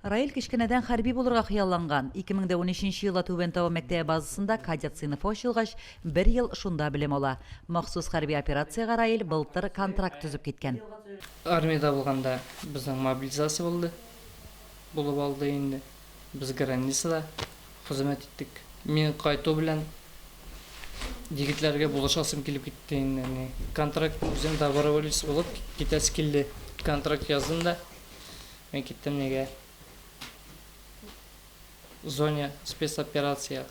Раил кичкенеден хәрби булырга хыялланган. 2013 елда Түбән Тау мәктәбе базасында кадет сыйныфы ачылгач, 1 ел шунда белем ала. Махсус хәрби операциягә Раил былтыр контракт төзеп киткән. Армияда булганда безнең мобилизация булды. Булып алды инде. Без границада хезмәт иттек. Мин кайту белән егетләргә булышасым килеп китте инде. Контракт үзем доброволец булып китәс килде. Контракт яздым да. Мен киттем нигә? Зоня спецоперация.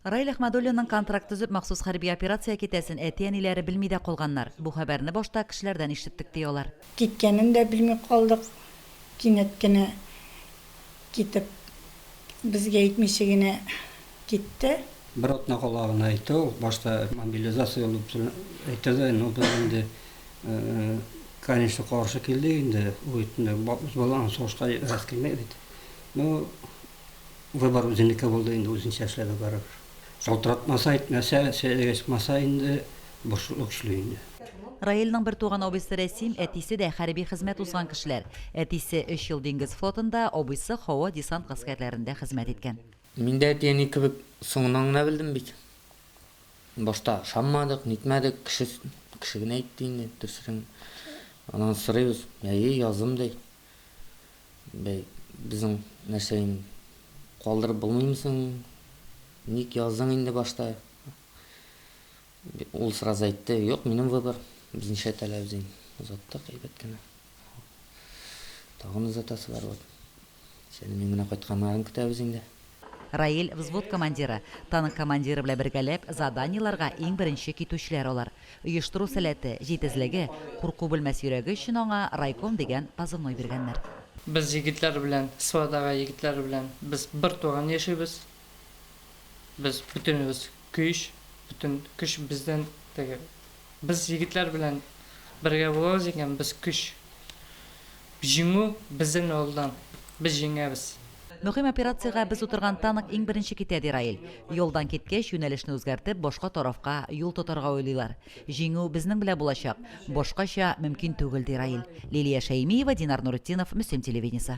Раил Әхмәдуллинның контракт төзеп махсус хәрби операция китәсен әти-әниләре белми дә калганнар. Бу хәбәрне башта кешеләрдән ишеттек диyorlar. Киткәнен дә белми калдык. Кинәт кенә китеп безгә әйтмичә генә китте. Bir atna kalağına aytı, başta mobilizasyon olup aytı, no bizde kanişte karşı geldi indi, o itinde balan soğuşka rast gelmedi. No vebir üzerindeki oldu indi uzun şaşladı karar. Şaltıratmasa etmese, geçmese indi boşluk işliyor indi. Раилның бер туган абыйсы Рәсим, әтисе дә хәрби хезмәт узган кешеләр. Әтисе 3 ел диңгез флотында, абыйсы һава десант гаскәрләрендә хезмәт иткән. Мен дә әтиәни кебек соңынан гына белдем бит. Башта шаммадык, нитмәдек, кеше генә әйтте инде, төшерен. Анан сорыйбыз, язым ди. Безнең нәрсәен калдырып булмыймсың? Ник яздың инде башта? Ул сразу әйтте, юк, минем выбор. Безнечә таләбез узаттык, әйбәт кенә. Тагын узатасы бар вот. Сәлим генә кайтканнарын көтәбез инде. Раил взвод командиры, танк командиры белән бергәләп заданиеларга иң беренче китүчеләр алар. Оештыру сәләте, җитезлеге, курку белмәс йөрәге өчен аңа райком дигән позывной биргәннәр. Без егетләр белән, свадага егетләр белән без бер туган яшибез. Без бүтәнебез бүтән көч бездән теге. Без егетләр белән бергә булабыз икән, без көч. Җиңү безнең алдан. Без җиңәбез. Мөһим операциягә без утырган танк иң беренче китә ди Раил. Юлдан киткәч юнәлешне үзгәртеп, башка тарафка юл тотарга уйлыйлар. Җиңү безнең белән булачак. Башкача мөмкин түгел ди Раил. Лилия Шәймиева, Динар Нурутдинов, Мөслим телевидениесе.